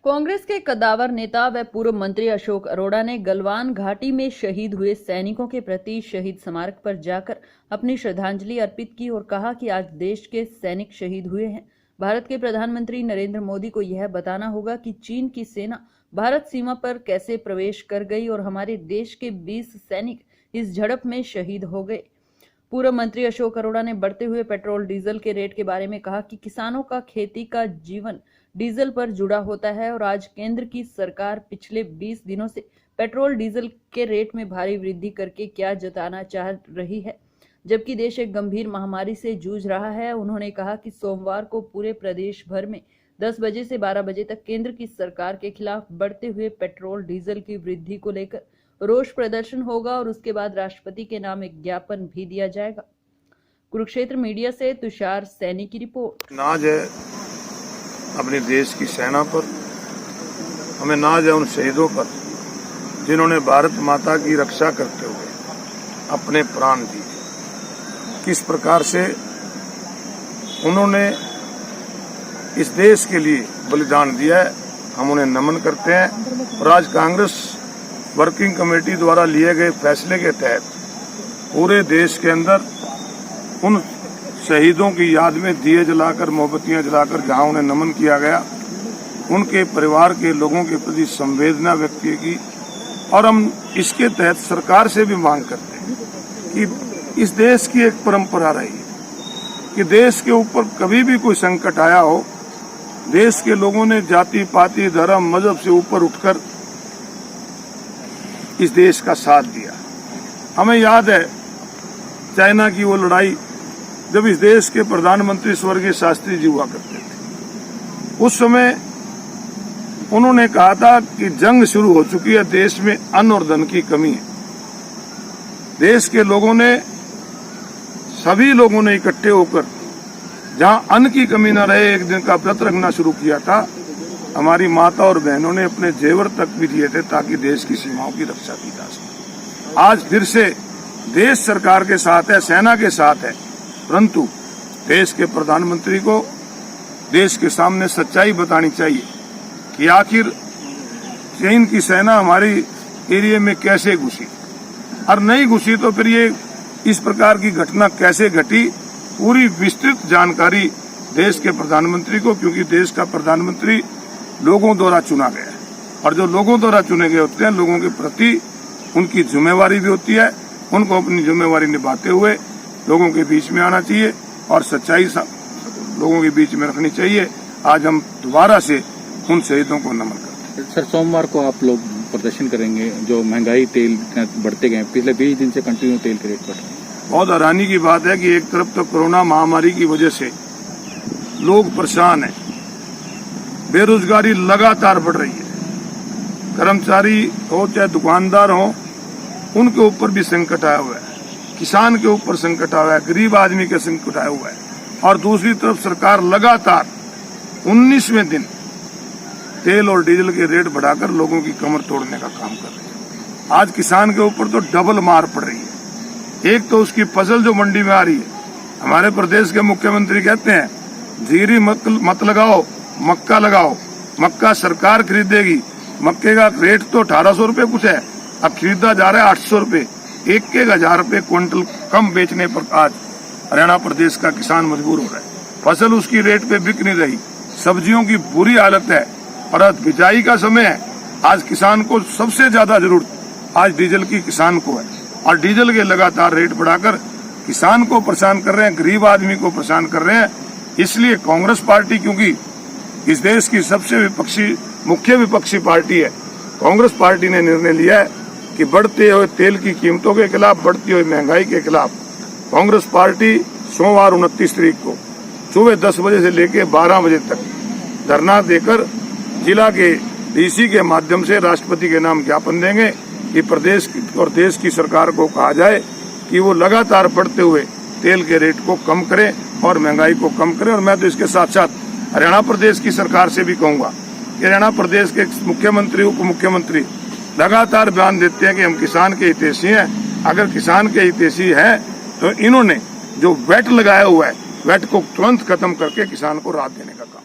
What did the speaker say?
कांग्रेस के कद्दावर नेता व पूर्व मंत्री अशोक अरोड़ा ने गलवान घाटी में शहीद हुए सैनिकों के प्रति शहीद स्मारक पर जाकर अपनी श्रद्धांजलि अर्पित की और कहा कि आज देश के सैनिक शहीद हुए हैं। भारत के प्रधानमंत्री नरेंद्र मोदी को यह बताना होगा कि चीन की सेना भारत सीमा पर कैसे प्रवेश कर गई और हमारे देश के 20 सैनिक इस झड़प में शहीद हो गए। पूर्व मंत्री अशोक अरोड़ा ने बढ़ते हुए पेट्रोल डीजल के रेट के बारे में कहा कि किसानों का खेती का जीवन डीजल पर जुड़ा होता है और आज केंद्र की सरकार पिछले 20 दिनों से पेट्रोल डीजल के रेट में भारी वृद्धि करके क्या जताना चाह रही है, जबकि देश एक गंभीर महामारी से जूझ रहा है। उन्होंने कहा कि सोमवार को पूरे प्रदेश भर में 10 बजे से 12 बजे तक केंद्र की सरकार के खिलाफ बढ़ते हुए पेट्रोल डीजल की वृद्धि को लेकर रोष प्रदर्शन होगा और उसके बाद राष्ट्रपति के नाम एक ज्ञापन भी दिया जाएगा। कुरुक्षेत्र मीडिया से तुषार सैनी की रिपोर्ट। नाज है अपने देश की सेना पर, हमें नाज है उन शहीदों पर जिन्होंने भारत माता की रक्षा करते हुए अपने प्राण दिए। किस प्रकार से उन्होंने इस देश के लिए बलिदान दिया है, हम उन्हें नमन करते हैं। और आज कांग्रेस वर्किंग कमेटी द्वारा लिए गए फैसले के तहत पूरे देश के अंदर उन शहीदों की याद में दिए जलाकर, मोमबत्तियां जलाकर जहां उन्हें नमन किया गया, उनके परिवार के लोगों के प्रति संवेदना व्यक्त की। और हम इसके तहत सरकार से भी मांग करते हैं कि इस देश की एक परंपरा रही है कि देश के ऊपर कभी भी कोई संकट आया हो, देश के लोगों ने जाति पाति धर्म मजहब से ऊपर उठकर इस देश का साथ दिया। हमें याद है चाइना की वो लड़ाई जब इस देश के प्रधानमंत्री स्वर्गीय शास्त्री जी हुआ करते थे। उस समय उन्होंने कहा था कि जंग शुरू हो चुकी है, देश में अन्न और धन की कमी है। देश के लोगों ने, सभी लोगों ने इकट्ठे होकर जहां अन्न की कमी न रहे एक दिन का व्रत रखना शुरू किया था। हमारी माता और बहनों ने अपने जेवर तक भी दिए थे ताकि देश की सीमाओं की रक्षा की जा सके। आज फिर से देश सरकार के साथ है, सेना के साथ है, परंतु देश के प्रधानमंत्री को देश के सामने सच्चाई बतानी चाहिए कि आखिर चीन की सेना हमारी एरिया में कैसे घुसी और नहीं घुसी तो फिर ये इस प्रकार की घटना कैसे घटी। पूरी विस्तृत जानकारी देश के प्रधानमंत्री को, क्योंकि देश का प्रधानमंत्री लोगों द्वारा चुना गया है और जो लोगों द्वारा चुने गए होते हैं, लोगों के प्रति उनकी जिम्मेवारी भी होती है। उनको अपनी जिम्मेवारी निभाते हुए लोगों के बीच में आना चाहिए और सच्चाई लोगों के बीच में रखनी चाहिए। आज हम दोबारा से उन शहीदों को नमन करते हैं। सर, सोमवार को आप लोग प्रदर्शन करेंगे, जो महंगाई तेल बढ़ते गए, पिछले 20 दिन से कंटिन्यू तेल के रेट बढ़ रहे हैं। बहुत हैरानी की बात है कि एक तरफ तो कोरोना महामारी की वजह से लोग परेशान हैं, बेरोजगारी लगातार बढ़ रही है, कर्मचारी हो चाहे दुकानदार हो उनके ऊपर भी संकट आया हुआ है, किसान के ऊपर संकट आया हुआ है, गरीब आदमी के संकट आया हुआ है। और दूसरी तरफ सरकार लगातार 19वें दिन तेल और डीजल के रेट बढ़ाकर लोगों की कमर तोड़ने का काम कर रही है। आज किसान के ऊपर तो डबल मार पड़ रही है। एक तो उसकी फसल जो मंडी में आ रही है, हमारे प्रदेश के मुख्यमंत्री कहते हैं जीरी मत लगाओ, मक्का लगाओ। मक्का सरकार खरीदेगी, मक्के का रेट तो 1800 रुपये कुछ है, अब खरीदा जा रहा है 800 रुपये। 1000 रुपये क्विंटल कम बेचने पर आज हरियाणा प्रदेश का किसान मजबूर हो रहा है। फसल उसकी रेट पे बिक नहीं रही, सब्जियों की बुरी हालत है और आज बिजाई का समय है। आज किसान को सबसे ज्यादा जरूरत आज डीजल की किसान को है और डीजल के लगातार रेट बढ़ाकर किसान को परेशान कर रहे हैं, गरीब आदमी को परेशान कर रहे हैं। इसलिए कांग्रेस पार्टी, क्योंकि इस देश की सबसे मुख्य विपक्षी पार्टी है, कांग्रेस पार्टी ने निर्णय लिया है कि बढ़ते हुए तेल की कीमतों के खिलाफ, बढ़ती हुई महंगाई के खिलाफ कांग्रेस पार्टी सोमवार 29 तारीख को सुबह 10 बजे से लेकर 12 बजे तक धरना देकर जिला के डीसी के माध्यम से राष्ट्रपति के नाम ज्ञापन देंगे कि प्रदेश और देश की सरकार को कहा जाए कि वो लगातार बढ़ते हुए तेल के रेट को कम करें और महंगाई को कम करें। और मैं तो इसके साथ साथ हरियाणा प्रदेश की सरकार से भी कहूंगा कि हरियाणा प्रदेश के मुख्यमंत्री, उप मुख्यमंत्री लगातार बयान देते हैं कि हम किसान के हितैषी हैं। अगर किसान के हितैषी हैं तो इन्होंने जो वैट लगाया हुआ है, वैट को तुरंत खत्म करके किसान को राहत देने का काम